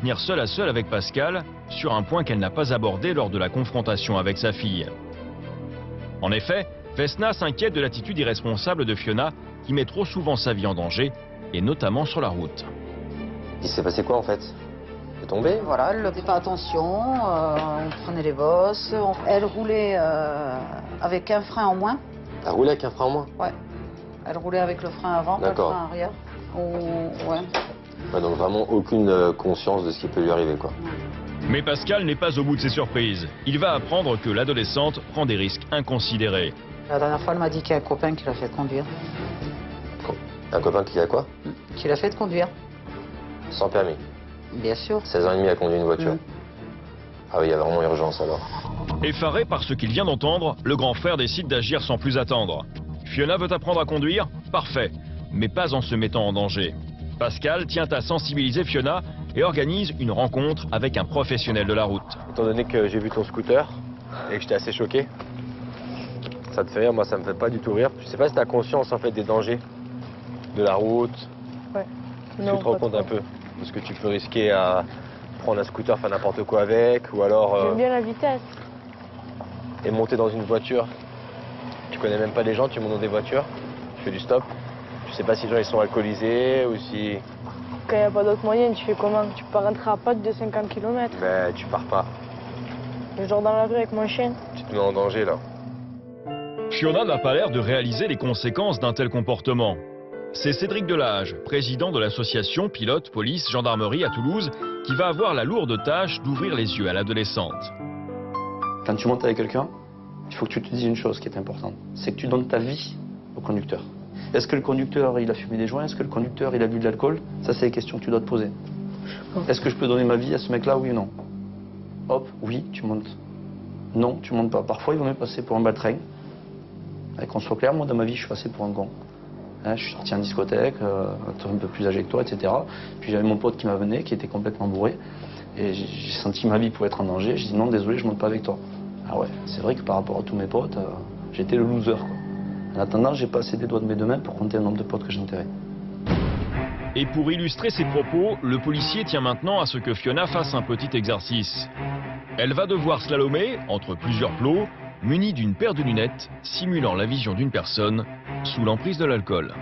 tenir seul à seul avec Pascal sur un point qu'elle n'a pas abordé lors de la confrontation avec sa fille. En effet, Vesna s'inquiète de l'attitude irresponsable de Fiona qui met trop souvent sa vie en danger, et notamment sur la route. Il s'est passé quoi en fait? Elle est tombée? Voilà, elle ne faisait pas attention, on prenait les bosses, elle roulait avec un frein en moins. Elle roulait avec un frein en moins? Ouais, elle roulait avec le frein avant, pas le frein arrière. Ouais, donc vraiment aucune conscience de ce qui peut lui arriver, quoi. Mais Pascal n'est pas au bout de ses surprises. Il va apprendre que l'adolescente prend des risques inconsidérés. La dernière fois, elle m'a dit qu'il y a un copain qui l'a fait conduire. Un copain qui a quoi? Qui l'a fait conduire. Sans permis? Bien sûr. 16 ans et demi à conduire une voiture. Ah oui, il y a vraiment urgence alors. Effaré par ce qu'il vient d'entendre, le grand frère décide d'agir sans plus attendre. Fiona veut apprendre à conduire? Parfait, mais pas en se mettant en danger. Pascal tient à sensibiliser Fiona et organise une rencontre avec un professionnel de la route. Étant donné que j'ai vu ton scooter et que j'étais assez choqué, ça te fait rire? Moi ça me fait pas du tout rire. Je sais pas si tu as conscience en fait des dangers de la route. Ouais. Est-ce que tu te rends compte un peu de ce que tu peux risquer à prendre un scooter, faire n'importe quoi avec, ou alors... J'aime bien la vitesse. Et monter dans une voiture. Tu connais même pas les gens, tu montes dans des voitures, tu fais du stop. Tu sais pas si les gens ils sont alcoolisés ou si... Quand il n'y a pas d'autre moyen, tu fais comment? Tu peux rentrer à pote de 50 km. Mais tu pars pas. Genre dans la rue avec mon chien. Tu te mets en danger là. Fiona n'a pas l'air de réaliser les conséquences d'un tel comportement. C'est Cédric Delage, président de l'association Pilote, Police, Gendarmerie à Toulouse, qui va avoir la lourde tâche d'ouvrir les yeux à l'adolescente. Quand tu montes avec quelqu'un, il faut que tu te dises une chose qui est importante. C'est que tu donnes ta vie au conducteur. Est-ce que le conducteur, il a fumé des joints? Est-ce que le conducteur, il a bu de l'alcool? Ça, c'est les questions que tu dois te poser. Est-ce que je peux donner ma vie à ce mec-là, oui ou non? Hop, oui, tu montes. Non, tu montes pas. Parfois, il vaut mieux passer pour un baltringue. Et qu'on soit clair, moi, dans ma vie, je suis passé pour un con. Hein, je suis sorti en discothèque, un peu plus âgé que toi, etc. Puis j'avais mon pote qui m'a venu, qui était complètement bourré. Et j'ai senti ma vie pour être en danger. J'ai dit non, désolé, je monte pas avec toi. Ah ouais, c'est vrai que par rapport à tous mes potes, j'étais le loser, quoi. En attendant, j'ai passé des doigts de mes deux mains pour compter le nombre de potes que j'ai enterrés. Et pour illustrer ses propos, le policier tient maintenant à ce que Fiona fasse un petit exercice. Elle va devoir slalomer entre plusieurs plots, munie d'une paire de lunettes, simulant la vision d'une personne sous l'emprise de l'alcool.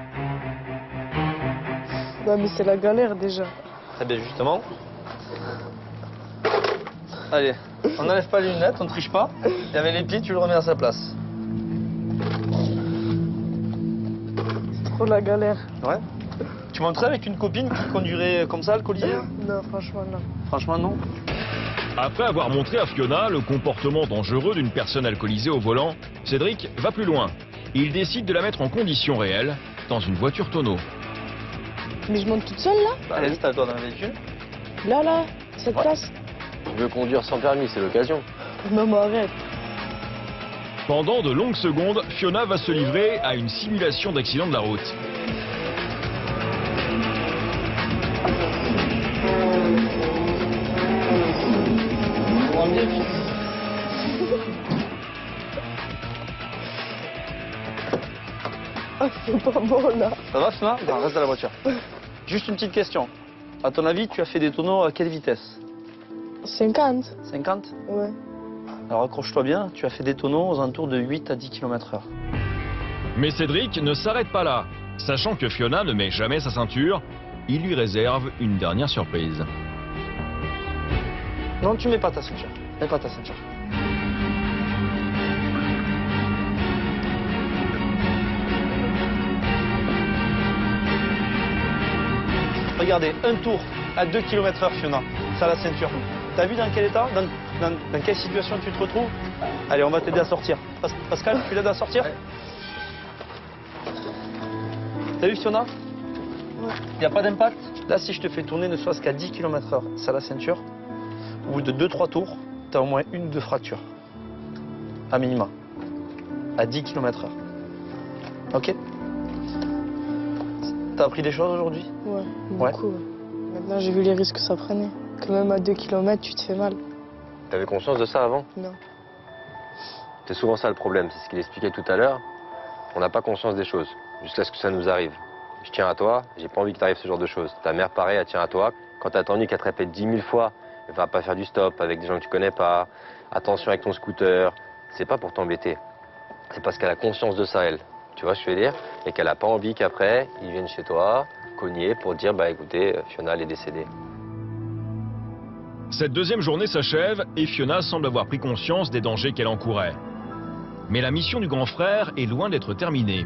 Ouais, mais c'est la galère déjà. Très bien, justement. Allez, on n'enlève pas les lunettes, on ne triche pas. Et avec les pieds, tu le remets à sa place. C'est trop la galère. Ouais. Tu montrais avec une copine qui conduirait comme ça, alcoolisée? Non, franchement, non. Franchement, non. Après avoir montré à Fiona le comportement dangereux d'une personne alcoolisée au volant, Cédric va plus loin. Il décide de la mettre en condition réelle dans une voiture tonneau. Mais je monte toute seule là? Bah, allez, installe-toi dans le véhicule. Là, cette place? Tu veux conduire sans permis, c'est l'occasion. Non, mais arrête. Pendant de longues secondes, Fiona va se livrer à une simulation d'accident de la route. Ah, c'est pas bon là. Ça va, Fiona? Reste dans la voiture. Juste une petite question. À ton avis, tu as fait des tonneaux à quelle vitesse? 50? 50? Ouais. Alors accroche-toi bien, tu as fait des tonneaux aux alentours de 8 à 10 km/h. Mais Cédric ne s'arrête pas là. Sachant que Fiona ne met jamais sa ceinture, il lui réserve une dernière surprise. Non, tu mets pas ta ceinture. Mets pas ta ceinture. Regardez, un tour à 2 km/h, Fiona. Ça, la ceinture. T'as vu dans quel état, dans quelle situation tu te retrouves? Allez, on va t'aider à sortir. Pascal, tu l'aides à sortir? Ouais. T'as vu, Fiona? Ouais. Il n'y a pas d'impact? Là, si je te fais tourner ne serait-ce qu'à 10 km/h, ça, la ceinture, au bout de 2-3 tours, t'as au moins une ou deux fractures. À minima. À 10 km/h. Ok? T'as appris des choses aujourd'hui? Ouais, beaucoup. Ouais. Maintenant, j'ai vu les risques que ça prenait. Que même à 2 km, tu te fais mal. T'avais conscience de ça avant? Non. C'est souvent ça le problème, c'est ce qu'il expliquait tout à l'heure. On n'a pas conscience des choses, jusqu'à ce que ça nous arrive. Je tiens à toi, j'ai pas envie que t'arrive ce genre de choses. Ta mère, pareil, elle tient à toi. Quand t'as attendu qu'elle te répète 10 000 fois, va pas faire du stop avec des gens que tu connais pas, attention avec ton scooter, c'est pas pour t'embêter. C'est parce qu'elle a conscience de ça, elle. Tu vois ce que je veux dire? Et qu'elle a pas envie qu'après, ils viennent chez toi, cogner pour dire, bah écoutez, Fiona, elle est décédée. Cette deuxième journée s'achève et Fiona semble avoir pris conscience des dangers qu'elle encourait. Mais la mission du grand frère est loin d'être terminée.